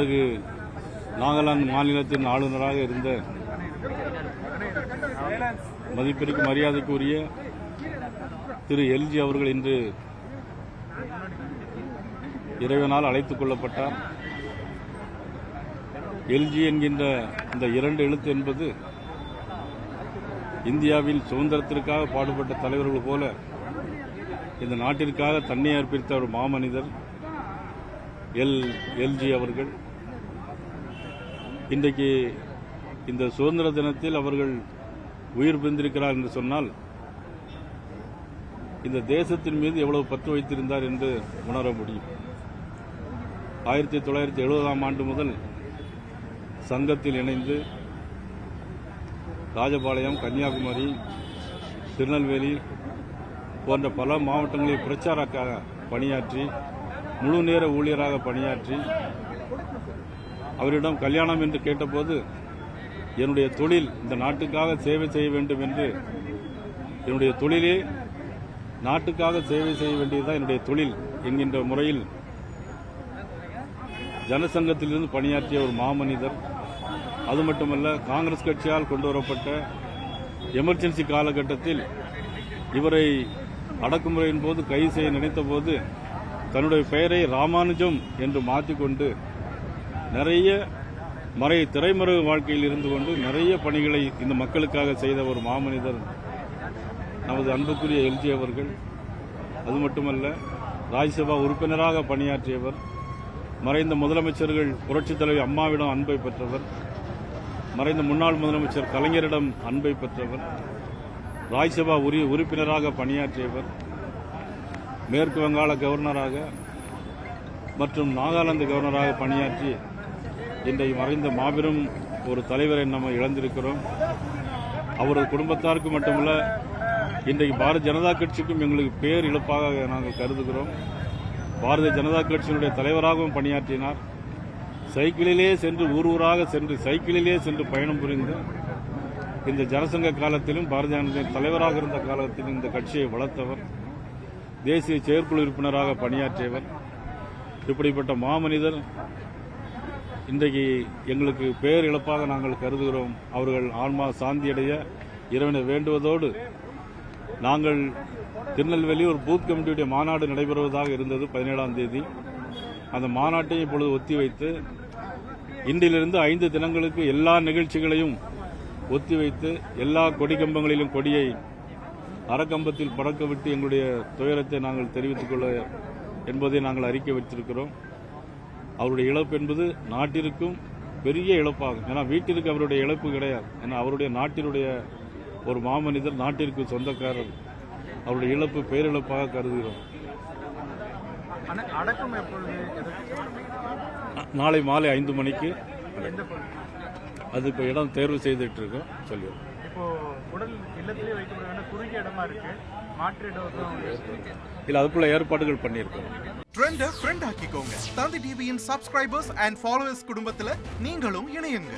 பிறகு நாகாலாந்து மாநிலத்தின் ஆளுநராக இருந்த மதிப்பிற்கு மரியாதைக்குரிய திரு எல்ஜி அவர்கள் இன்று இறைவனால் அழைத்துக் கொள்ளப்பட்டார். எல்ஜி என்கின்ற இந்த 2 எழுத்து என்பது இந்தியாவில் சுதந்திரத்திற்காக பாடுபட்ட தலைவர்கள் போல இந்த நாட்டிற்காக தன்னை அர்ப்பணித்த ஒரு மாமனிதர் எல்ஜி அவர்கள். இன்றைக்கு இந்த சுதந்திர தினத்தில் அவர்கள் உயிர் பிரிந்திருக்கிறார் என்று சொன்னால் இந்த தேசத்தின் மீது எவ்வளவு பற்று வைத்திருந்தார் என்று உணர முடியும். 1970ஆம் ஆண்டு முதல் சங்கத்தில் இணைந்து ராஜபாளையம், கன்னியாகுமரி, திருநெல்வேலி போன்ற பல மாவட்டங்களில் பிரச்சாரக்காக பணியாற்றி முழு நேர ஊழியராக பணியாற்றி அவரிடம் கல்யாணம் என்று கேட்டபோது என்னுடைய தொழில் இந்த நாட்டுக்காக சேவை செய்ய வேண்டும் என்று, என்னுடைய தொழிலே நாட்டுக்காக சேவை செய்ய வேண்டியதுதான் என்னுடைய தொழில் என்கின்ற முறையில் ஜனசங்கத்திலிருந்து பணியாற்றிய ஒரு மாமனிதர். அது மட்டுமல்ல, காங்கிரஸ் கட்சியால் கொண்டுவரப்பட்ட எமர்ஜென்சி காலகட்டத்தில் இவரை அடக்குமுறையின் போது கைது செய்ய நினைத்த போது தன்னுடைய பெயரை ராமானுஜம் என்று மாற்றிக்கொண்டு நிறைய திரைமறைவு வாழ்க்கையில் இருந்து கொண்டு நிறைய பணிகளை இந்த மக்களுக்காக செய்த ஒரு மாமனிதர் நமது அன்புக்குரிய எல்ஜி அவர்கள். அது மட்டுமல்ல, ராஜ்யசபா உறுப்பினராக பணியாற்றியவர், மறைந்த முதலமைச்சர்கள் புரட்சித் தலைவி அம்மாவிடம் அன்பை பெற்றவர், மறைந்த முன்னாள் முதலமைச்சர் கலைஞரிடம் அன்பை பெற்றவர், ராஜ்யசபா உறுப்பினராக பணியாற்றியவர், மேற்கு வங்காள கவர்னராக மற்றும் நாகாலாந்து கவர்னராக பணியாற்றி இன்றைக்கு மறைந்த மாபெரும் ஒரு தலைவரை நம்ம இழந்திருக்கிறோம். அவரது குடும்பத்தாருக்கு மட்டுமல்ல, இன்றைக்கு பாரதிய ஜனதா கட்சிக்கும் எங்களுக்கு பேர் இழப்பாக நாங்கள் கருதுகிறோம். பாரதிய ஜனதா கட்சியினுடைய தலைவராகவும் பணியாற்றினார். சைக்கிளிலே சென்று ஊராக சென்று சைக்கிளிலே சென்று பயணம் புரிந்து இந்த ஜனசங்க காலத்திலும் பாரதிய ஜனதா தலைவராக இருந்த காலத்திலும் இந்த கட்சியை வளர்த்தவர். தேசிய செயற்குழு உறுப்பினராக பணியாற்றியவர். இப்படிப்பட்ட மாமனிதர் இன்றைக்கு எங்களுக்கு பேர் இழப்பாக நாங்கள் கருதுகிறோம். அவர்கள் ஆன்மா சாந்தியடைய இறைவனை வேண்டுவதோடு, நாங்கள் திருநெல்வேலி ஒரு பூத் கமிட்டியுடைய மாநாடு நடைபெறுவதாக இருந்தது 17ஆம் தேதி. அந்த மாநாட்டை இப்பொழுது ஒத்திவைத்து இன்றிலிருந்து 5 தினங்களுக்கு எல்லா நிகழ்ச்சிகளையும் ஒத்திவைத்து எல்லா கொடிக்கம்பங்களிலும் கொடியை அறக்கம்பத்தில் பறக்கவிட்டு எங்களுடைய துயரத்தை நாங்கள் தெரிவித்துக் கொள்ள என்பதை நாங்கள் அறிக்கை வைத்திருக்கிறோம். அவருடைய இழப்பு என்பது நாட்டிற்கும் பெரிய இழப்பாகும். ஏன்னா வீட்டிற்கு அவருடைய இழப்பு கிடையாது. ஏன்னா அவருடைய நாட்டினுடைய ஒரு மாமனிதர், நாட்டிற்கு சொந்தக்காரர். அவருடைய இழப்பு பேரிழப்பாக கருதுகிறோம். நாளை மாலை 5 மணிக்கு அது இப்போ இடம் தேர்வு செய்துட்டு இருக்கோம். சொல்லுவோம். இப்போ உடல் இல்லத்திலே வைக்கப்பட வேண்டிய குறுகிய இடமா இருக்கு, மாற்று இடம் இல்ல, அதுக்குள்ள ஏற்பாடுகள் பண்ணியிருக்கோம். ட்ரெண்ட ஃப்ரெண்ட் ஆக்கிக்கோங்க. தந்தி டிவியின் சப்ஸ்கிரைபர்ஸ் அண்ட் ஃபாலோவர்ஸ் குடும்பத்துல நீங்களும் இணையுங்க.